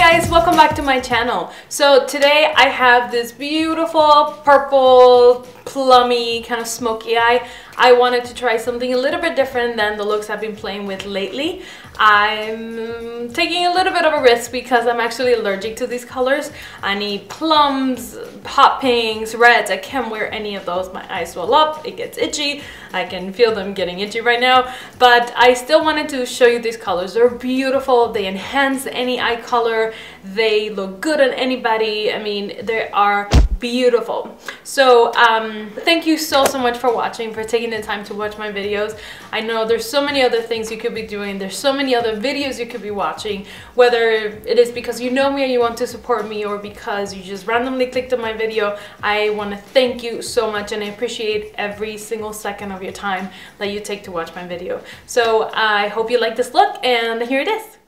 guys, welcome back to my channel. So today I have this beautiful purple plummy kind of smoky eye. I wanted to try something a little bit different than the looks I've been playing with lately. I'm taking a little bit of a risk because I'm actually allergic to these colors. I need plums, hot pinks, reds. I can't wear any of those. My eyes swell up, it gets itchy. I can feel them getting itchy right now, but I still wanted to show you these colors. They're beautiful, they enhance any eye color, they look good on anybody. I mean, they are beautiful. So thank you so much for watching, for taking the time to watch my videos. I know there's so many other things you could be doing, there's so many other videos you could be watching, whether it is because you know me and you want to support me or because you just randomly clicked on my video. I want to thank you so much and I appreciate every single second of your time that you take to watch my video. So I hope you like this look, and here it is.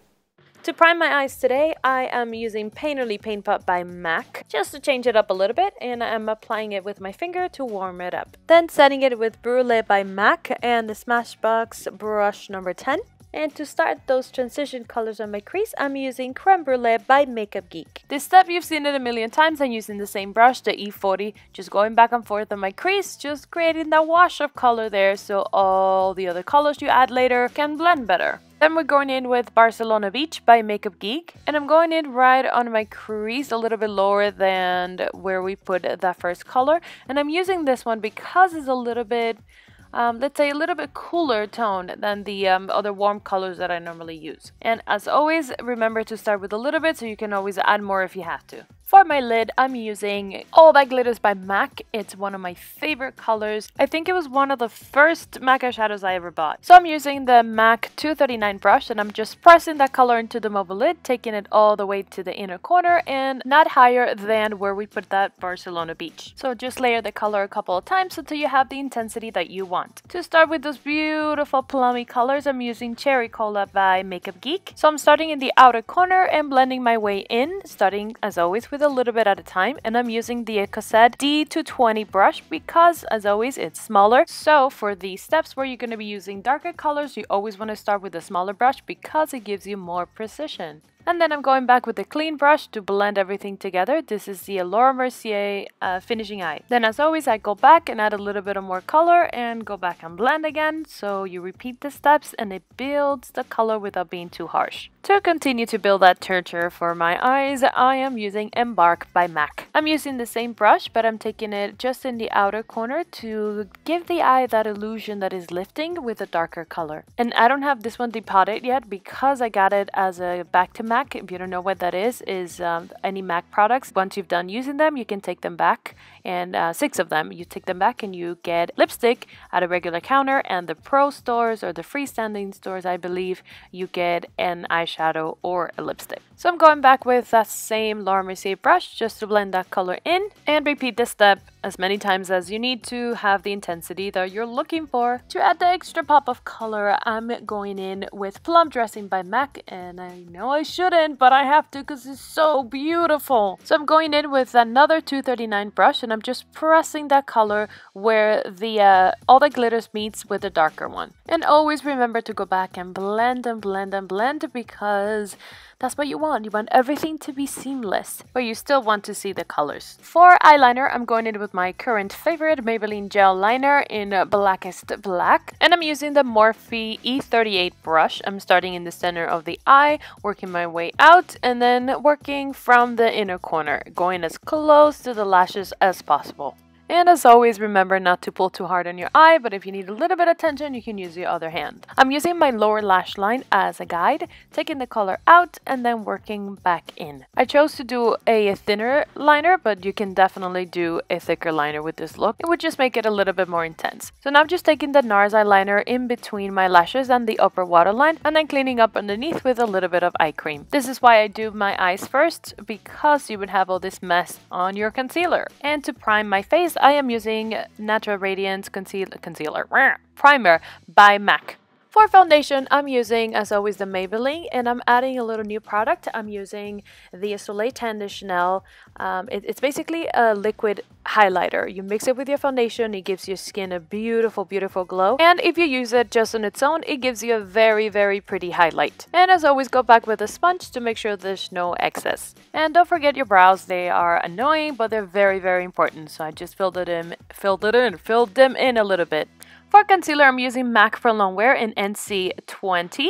To prime my eyes today, I am using Painterly Paint Pot by MAC just to change it up a little bit, and I'm applying it with my finger to warm it up. Then setting it with Brûlée by MAC and the Smashbox Brush number 10. And to start those transition colors on my crease, I'm using Creme Brûlée by Makeup Geek. This step, you've seen it a million times. I'm using the same brush, the E40, just going back and forth on my crease, just creating that wash of color there so all the other colors you add later can blend better. Then we're going in with Barcelona Beach by Makeup Geek, and I'm going in right on my crease, a little bit lower than where we put that first color. And I'm using this one because it's a little bit, let's say a little bit cooler tone than the other warm colors that I normally use. And as always, remember to start with a little bit so you can always add more if you have to. For my lid, I'm using All That Glitters by MAC. It's one of my favorite colors. I think it was one of the first MAC eyeshadows I ever bought. So I'm using the MAC 239 brush and I'm just pressing that color into the mobile lid, taking it all the way to the inner corner and not higher than where we put that Barcelona Beach. So just layer the color a couple of times until you have the intensity that you want. To start with those beautiful plummy colors, I'm using Cherry Cola by Makeup Geek. So I'm starting in the outer corner and blending my way in, starting as always with a little bit at a time, and I'm using the Cozzette D220 brush because as always it's smaller. So for the steps where you're going to be using darker colors, you always want to start with a smaller brush because it gives you more precision. And then I'm going back with a clean brush to blend everything together. This is the Laura Mercier Finishing Eye. Then as always, I go back and add a little bit of more color and go back and blend again. So you repeat the steps and it builds the color without being too harsh. To continue to build that texture for my eyes, I am using Embark by MAC. I'm using the same brush, but I'm taking it just in the outer corner to give the eye that illusion that is lifting with a darker color. And I don't have this one depotted yet because I got it as a back to MAC. If you don't know what that is any MAC products. Once you've done using them, you can take them back, and 6 of them, you take them back and you get lipstick at a regular counter, and the pro stores or the freestanding stores, I believe, you get an eyeshadow or a lipstick. So I'm going back with that same Laura Mercier brush just to blend that color in and repeat this step as many times as you need to have the intensity that you're looking for. To add the extra pop of color, I'm going in with Plum Dressing by MAC, and I know I shouldn't, but I have to because it's so beautiful. So I'm going in with another 239 brush and I'm just pressing that color where the All That Glitters meets with the darker one. And always remember to go back and blend and blend and blend because that's what you want. You want everything to be seamless, but you still want to see the colors. For eyeliner, I'm going in with my current favorite Maybelline gel liner in Blackest Black. And I'm using the Morphe E38 brush. I'm starting in the center of the eye, working my way out, and then working from the inner corner, going as close to the lashes as possible. And as always, remember not to pull too hard on your eye, but if you need a little bit of tension, you can use your other hand. I'm using my lower lash line as a guide, taking the color out and then working back in. I chose to do a thinner liner, but you can definitely do a thicker liner with this look. It would just make it a little bit more intense. So now I'm just taking the NARS eyeliner in between my lashes and the upper waterline, and then cleaning up underneath with a little bit of eye cream. This is why I do my eyes first, because you would have all this mess on your concealer. And to prime my face, I am using Natural Radiance Concealer Primer by MAC. For foundation, I'm using, as always, the Maybelline, and I'm adding a little new product. I'm using the Soleil Tan de Chanel. It's basically a liquid highlighter. You mix it with your foundation, it gives your skin a beautiful, beautiful glow. And if you use it just on its own, it gives you a very, very pretty highlight. And as always, go back with a sponge to make sure there's no excess. And don't forget your brows. They are annoying, but they're very, very important. So I just filled them in a little bit. For concealer, I'm using MAC for Longwear in NC20,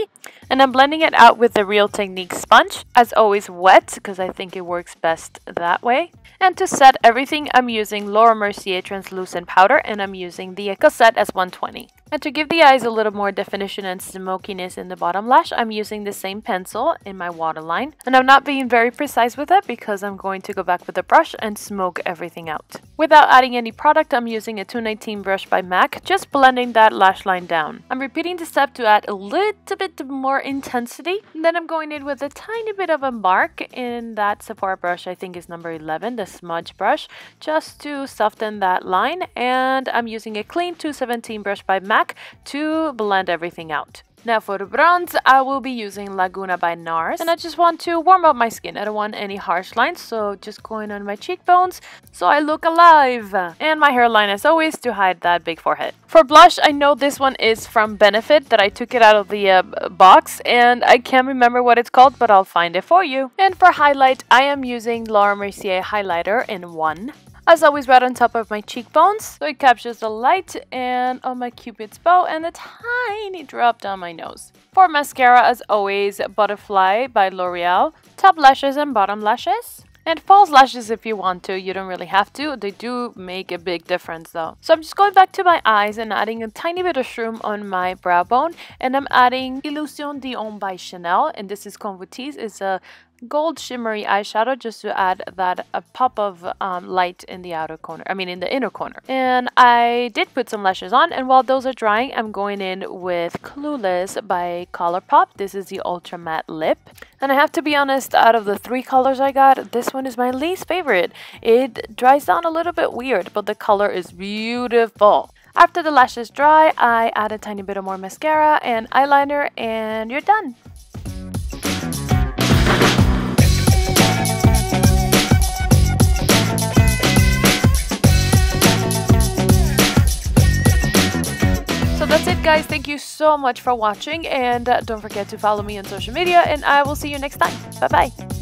and I'm blending it out with the Real Technique sponge, as always wet, because I think it works best that way. And to set everything, I'm using Laura Mercier translucent powder, and I'm using the Cozzette S120. And to give the eyes a little more definition and smokiness in the bottom lash, I'm using the same pencil in my waterline. And I'm not being very precise with it because I'm going to go back with a brush and smoke everything out. Without adding any product, I'm using a 219 brush by MAC, just blending that lash line down. I'm repeating the step to add a little bit more intensity. And then I'm going in with a tiny bit of Embark in that Sephora brush, I think is number 11, the smudge brush, just to soften that line. And I'm using a clean 217 brush by MAC to blend everything out. Now for the bronze, I will be using Laguna by NARS, and I just want to warm up my skin. I don't want any harsh lines, so just going on my cheekbones so I look alive. And my hairline, as always, to hide that big forehead. For blush, I know this one is from Benefit, that I took it out of the box, and I can't remember what it's called, but I'll find it for you. And for highlight, I am using Laura Mercier highlighter in 1. As always, right on top of my cheekbones, so it captures the light, and on my cupid's bow, and a tiny drop down my nose. For mascara, as always, Butterfly by L'Oreal, top lashes and bottom lashes. And false lashes if you want to, you don't really have to. They do make a big difference though. So I'm just going back to my eyes and adding a tiny bit of shroom on my brow bone. And I'm adding Illuminating by Chanel, and this is Convoitise. It's a gold shimmery eyeshadow just to add that a pop of light in the in the inner corner. And I did put some lashes on, and while those are drying, I'm going in with Clueless by Colourpop. This is the ultra matte lip, and I have to be honest, out of the 3 colors I got, this one is my least favorite. It dries down a little bit weird, but the color is beautiful. After the lashes dry, I add a tiny bit of more mascara and eyeliner, and you're done. That's it, guys. Thank you so much for watching, and don't forget to follow me on social media, and I will see you next time. Bye bye.